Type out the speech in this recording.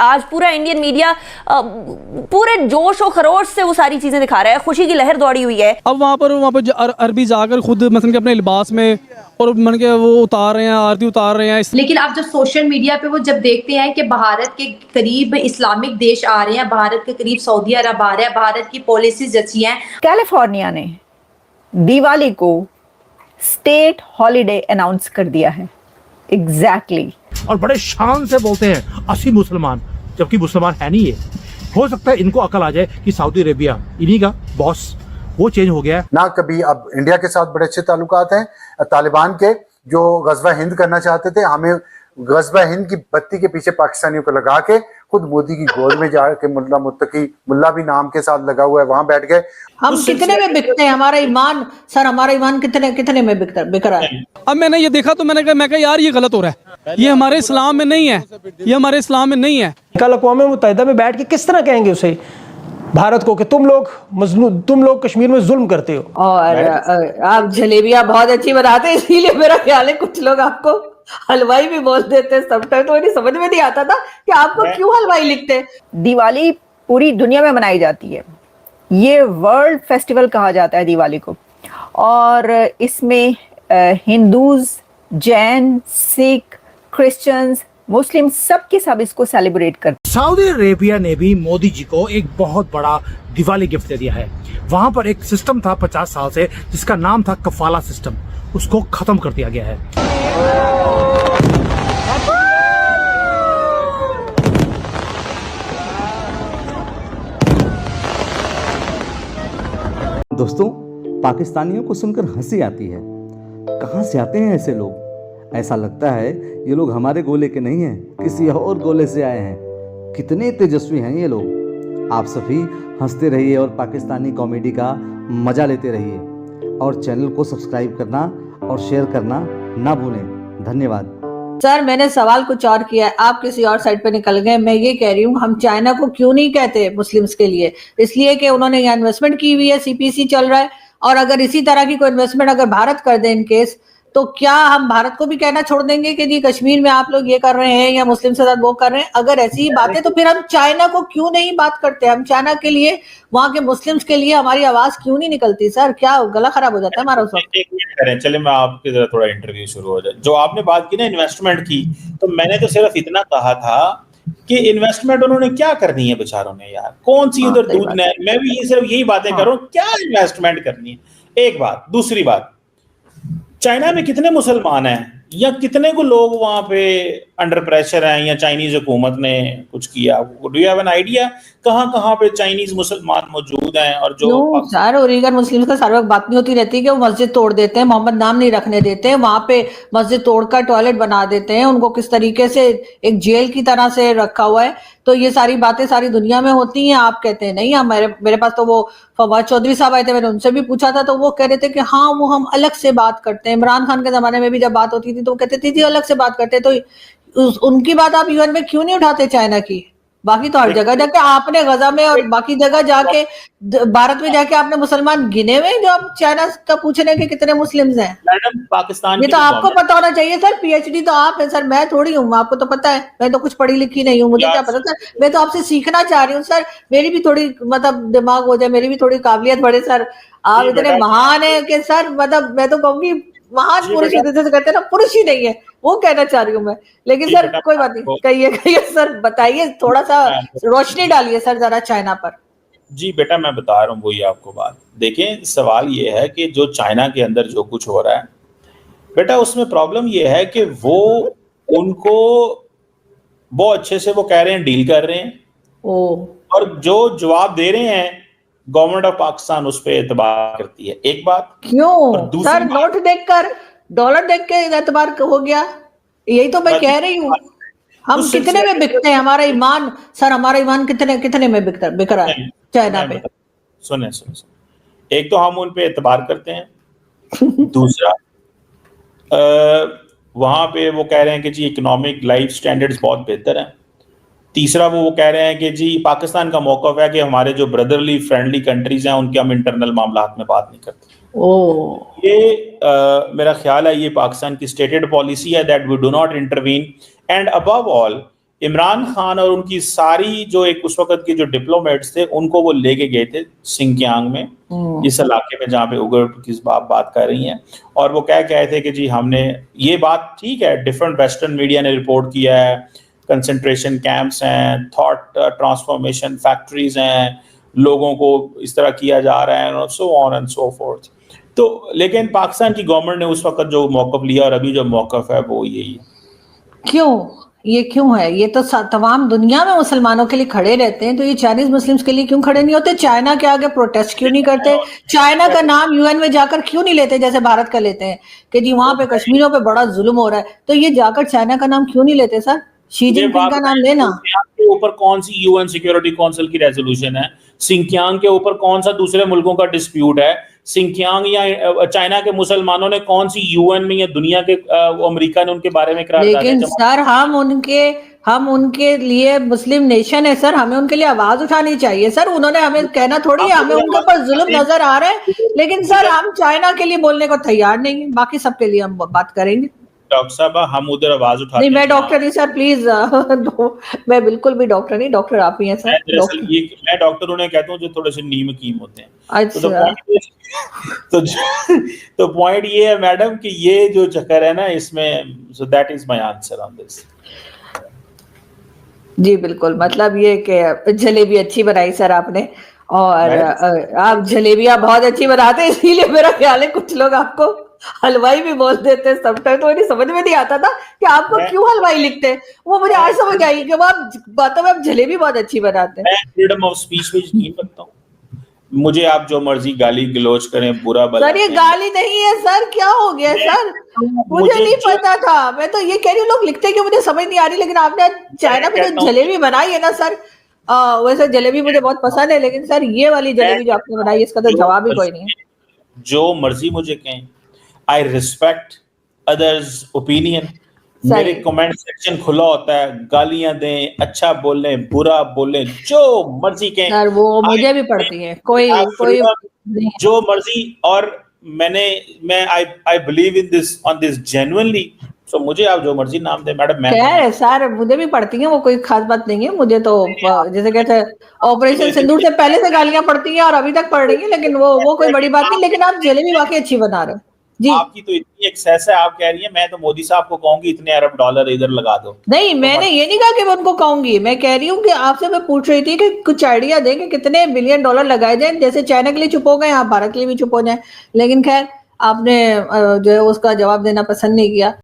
आज पूरा Indian media पूरे जोश और खरोश से वो सारी चीजें दिखा रहा है, खुशी की लहर दौड़ी हुई है। अब वहाँ पर अरबी जाकर खुद मतलब के अपने लिबास में और मन के वो उतार रहे हैं, आरती उतार रहे हैं। लेकिन आप जब सोशल मीडिया पे वो जब देखते हैं कि भारत के करीब इस्लामिक देश आ रहे हैं, भारत के करीब सऊदी अरब आ रहा है, भारत की पॉलिसीज अच्छी हैं। कैलिफोर्निया ने दिवाली को स्टेट हॉलिडे अनाउंस कर दिया है। एग्जैक्टली और बड़े शान से बोलते हैं 80 मुसलमान, जबकि मुसलमान है नहीं है। हो सकता है इनको अकल आ जाए कि सऊदी अरेबिया इन्हीं का बॉस वो चेंज हो गया है ना। कभी अब इंडिया के साथ बड़े अच्छे ताल्लुकात हैं। तालिबान के जो गजवा हिंद करना चाहते थे, हमें गजवा हिंद की बत्ती के पीछे पाकिस्तानियों को लगा के खुद मोदी की गोद में जाके मुल्ला मुत्तकी, मुल्ला भी नाम के साथ लगा हुआ है, वहां बैठ गए। हम कितने में बिकते हैं? हमारा ईमान सर, हमारा ईमान कितने में बिक रहा है? अब मैंने ये देखा तो मैंने कहा यार ये गलत हो रहा है, ये हमारे इस्लाम में नहीं है, ये हमारे इस्लाम में नहीं है। कल अक़वाम मुत्तहिदा में बैठ के किस तरह कहेंगे उसे, भारत को, कि तुम लोग कश्मीर में जुल्म करते हो। और आप जलेबियां बहुत अच्छी बनाते हैं, इसीलिए मेरा ख्याल है कुछ लोग आपको हलवाई भी बोल देते हैं। समटाइम तो मुझे समझ में नहीं आता था कि आपको क्यों हलवाई लिखते हैं। दिवाली पूरी दुनिया में मनाई जाती है, ये वर्ल्ड फेस्टिवल कहा जाता है दिवाली को, और इसमें हिंदूज, जैन, सिख, क्रिश्चियंस, मुस्लिम सब के सब इसको सेलिब्रेट करते हैं। सऊदी अरेबिया ने भी मोदी जी को एक बहुत बड़ा दिवाली गिफ्ट दे दिया है। वहां पर एक सिस्टम था 50 साल से जिसका नाम था कफाला सिस्टम, उसको खत्म कर दिया गया है। दोस्तों, पाकिस्तानियों को सुनकर हंसी आती है। कहां से आते हैं ऐसे लोग? ऐसा लगता है ये लोग हमारे गोले के नहीं हैं, किसी और गोले से आए हैं। कितने तेजस्वी हैं ये लोग। आप सभी हंसते रहिए और पाकिस्तानी कॉमेडी का मजा लेते रहिए, और चैनल को सब्सक्राइब करना और शेयर करना ना भूलें। धन्यवाद। सर, मैंने सवाल कुछ और किया है, आप किसी और साइड पे निकल गए। मैं ये कह रही हूँ, हम चाइना को क्यों नहीं कहते मुस्लिम्स के लिए? इसलिए कि उन्होंने यहाँ इन्वेस्टमेंट की हुई है, सीपीसी चल रहा है, और अगर इसी तरह की कोई इन्वेस्टमेंट अगर भारत कर दे इन केस, तो क्या हम भारत को भी कहना छोड़ देंगे कि जी कश्मीर में आप लोग ये कर रहे हैं या मुस्लिम से वो कर रहे हैं? अगर ऐसी ही बातें, तो फिर हम चाइना को क्यों नहीं बात करते? हम चाइना के लिए, वहां के मुस्लिम्स के लिए हमारी आवाज क्यों नहीं निकलती? सर, क्या गला खराब हो जाता है हमारा उस वक्त? एक मिनट करें, चले मैं आपके जरा थोड़ा इंटरव्यू शुरू हो जाए। जो आपने बात की ना इन्वेस्टमेंट की, तो मैंने तो सिर्फ इतना कहा था कि इन्वेस्टमेंट उन्होंने क्या करनी है बेचारों ने, यार कौन सी उधर दूध ने। मैं भी ये सिर्फ यही बातें कर रहा हूँ, क्या इन्वेस्टमेंट करनी है। एक बात। दूसरी बात, चाइना में कितने मुसलमान हैं, या कितने को लोग वहां पे अंडर प्रेशर हैं, या चाइनीज हुकूमत ने कुछ किया? Do you have an idea कहां पे चाइनीज मुसलमान मौजूद हैं? और जो सर, ओरिगन मुस्लिम्स का सारा वक्त बात नहीं होती रहती है कि वो मस्जिद तोड़ देते हैं, मोहम्मद नाम नहीं रखने देते हैं, वहां पे मस्जिद तोड़कर टॉयलेट बना देते हैं, उनको किस तरीके से एक जेल की तरह से रखा हुआ है। तो ये सारी बातें सारी दुनिया में होती हैं। आप कहते हैं नहीं। मेरे पास तो वो फवाद चौधरी साहब आए थे, मैंने उनसे भी पूछा था, तो वो कह रहे थे कि हाँ, वो हम अलग से बात करते हैं। इमरान खान के जमाने में भी जब बात होती थी तो वो कहते थे जी अलग से बात करते हैं। तो उनकी बात आप यूएन में क्यों नहीं उठाते चाइना की? बाकी तो हर जगह जाके आपने गजा में और बाकी जगह जाके, भारत में जाके आपने मुसलमान गिने हुए जो आप चाइना का पूछ रहे हैं कि कितने मुस्लिम्स हैं। मैडम, पाकिस्तान ये तो आपको पता होना चाहिए सर। पीएचडी तो आप है सर, मैं थोड़ी हूँ। आपको तो पता है, मैं तो कुछ पढ़ी लिखी नहीं हूँ, मुझे क्या पता सर। मैं तो आपसे सीखना चाह रही हूँ सर, मेरी भी थोड़ी मतलब दिमाग हो जाए, मेरी भी थोड़ी काबिलियत बढ़े सर। आप इतने महान है कि सर, मतलब मैं तो कहूंगी महान पुरुष जैसे कहते हैं ना, पुरुष ही नहीं है, वो कहना चाह रही हूँ मैं। लेकिन सर कोई बात नहीं, कहिए सर, बताइए, थोड़ा सा रोशनी डालिए सर जरा चाइना पर। जी बेटा, मैं बता रहा हूँ वही आपको बात। देखें, सवाल ये है कि जो चाइना के अंदर जो कुछ हो रहा है बेटा, उसमें प्रॉब्लम ये है कि वो उनको बहुत अच्छे से वो कह रहे हैं, डील कर रहे हैं, और जो जवाब दे रहे हैं गवर्नमेंट ऑफ पाकिस्तान उस पर एतबार करती है। एक बात। क्यों सर? नोट देखकर, डॉलर देख के एतबार हो गया? यही तो मैं कह रही हूँ। हम कितने में बिकते हैं? हमारा ईमान सर, हमारा ईमान कितने में बिक रहा है चाइना पे? सुने, एक तो हम उन पे एतबार करते हैं। दूसरा, वहां पे वो कह रहे हैं कि जी इकोनॉमिक लाइफ स्टैंडर्ड्स बहुत बेहतर हैं। तीसरा, वो कह रहे हैं कि जी पाकिस्तान का मौक़िफ़ है कि हमारे जो ब्रदरली फ्रेंडली कंट्रीज हैं उनके हम इंटरनल मामलात में बात नहीं करते। ये मेरा ख्याल है ये पाकिस्तान की स्टेटेड पॉलिसी है that we do not intervene, and above all Imran Khan और उनकी सारी जो एक उस वक्त के जो डिप्लोमेट्स थे उनको वो लेके गए थे सिंकियांग में, इस इलाके में जहाँ पे उगर की बात कर रही हैं, और वो कह थे कि जी हमने ये बात ठीक है, डिफरेंट वेस्टर्न मीडिया ने रिपोर्ट किया है, कंसंट्रेशन कैंप्स हैं, थॉट ट्रांसफॉर्मेशन फैक्ट्रीज हैं, लोगों को इस तरह किया जा रहा है, so on and so fourth. तो लेकिन पाकिस्तान की गवर्नमेंट ने उस वक्त जो मौक़िफ़ लिया और अभी जो मौक़िफ़ है वो यही है। क्यों? ये क्यों है? ये तो तमाम दुनिया में मुसलमानों के लिए खड़े रहते हैं, तो ये चाइनीज मुस्लिम्स के लिए क्यों खड़े नहीं होते? चाइना के आगे प्रोटेस्ट क्यों नहीं करते? चाइना का नाम यूएन में जाकर क्यों नहीं लेते जैसे भारत का लेते हैं कि जी वहां पे कश्मीरियों पे बड़ा जुल्म हो रहा है, तो ये जाकर चाइना का नाम क्यों नहीं लेते सर? शी जिनपिंग का नाम लेना। के ऊपर कौन सी यूएन सिक्योरिटी काउंसिल की रेजोल्यूशन है? सिंकियांग के ऊपर कौन सा दूसरे मुल्कों का डिस्प्यूट है? सिंकियांग या चाइना के मुसलमानों ने कौन सी यूएन में या दुनिया के अमेरिका ने उनके बारे में करार? लेकिन सर हम उनके लिए मुस्लिम नेशन है सर, हमें उनके लिए आवाज उठानी चाहिए सर। उन्होंने हमें कहना थोड़ी है, हमें उनके ऊपर जुल्म नजर आ रहा है, लेकिन सर हम चाइना के लिए बोलने को तैयार नहीं है, बाकी सबके लिए हम बात करेंगे। डॉक्टर साहब हम उधर आवाज उठाते नहीं, मैं डॉक्टर नहीं सर, प्लीज मैं बिल्कुल भी डॉक्टर नहीं, डॉक्टर आप ही हैं सर। मैं डॉक्टर उन्हें कहता हूँ जो थोड़े से नीम हकीम होते हैं। तो पॉइंट ये है मैडम कि ये जो चक्कर है ना इसमें, so that is my answer on this. जी बिल्कुल, मतलब ये कि जलेबी अच्छी बनाई सर आपने, और आप जलेबियां बहुत अच्छी बनाते हैं, इसीलिए मेरा ख्याल है कुछ लोग आपको हलवाई भी बोल देते हैं समटाइम। तो मुझे समझ में नहीं आता था कि आपको क्यों हलवाई लिखते हैं, वो मुझे आज समझ आई कि आप बातों में आप जलेबी बहुत अच्छी बनाते हैं। मैं फ्रीडम ऑफ स्पीच पे यकीन रखता हूँ, मुझे आप जो मर्जी गाली गलौज करें, बुरा भला। सर ये गाली नहीं है सर, क्या हो गया सर? मुझे नहीं पता था, मैं तो ये कह रही हूँ लोग लिखते हैं कि मुझे समझ नहीं आ रही, लेकिन आपने चाइना में जो जलेबी बनाई है ना सर, वैसे जलेबी मुझे बहुत पसंद है, लेकिन सर ये वाली जलेबी जो आपने बनाई इसका तो जवाब ही कोई नहीं है। जो मर्जी मुझे कहें, आई रिस्पेक्ट अदर्स ओपिनियन, मेरे कमेंट सेक्शन खुला होता है, गालियां दें, अच्छा बोलें, बुरा बोलें, जो मर्जी कहें सर, वो मुझे भी पड़ती है, कोई जो मर्जी। और मैं I believe in this on this genuinely, so मुझे आप जो मर्जी नाम दे मैडम। खैर सर मुझे भी पड़ती है, वो कोई खास बात नहीं है, मुझे तो जैसे कहते हैं ऑपरेशन सिंदूर से पहले से गालियां पड़ती हैं और अभी तक पड़ रही है, लेकिन वो कोई बड़ी बात नहीं। लेकिन आप जलेबी वाकई अच्छी बना रहे हो जी। आपकी तो इतनी एक्सेस है, आप कह रही हैं, मैं तो मोदी साहब को कहूंगी इतने अरब डॉलर इधर लगा दो। नहीं, मैंने ये नहीं कहा कि मैं उनको कहूंगी, मैं कह रही हूँ कि आपसे मैं पूछ रही थी कि कुछ आइडिया दें कि कितने बिलियन डॉलर लगाए जाए, जैसे चाइना के लिए चुप हो गए, आप भारत के लिए भी चुप हो जाए। लेकिन खैर आपने जो है उसका जवाब देना पसंद नहीं किया।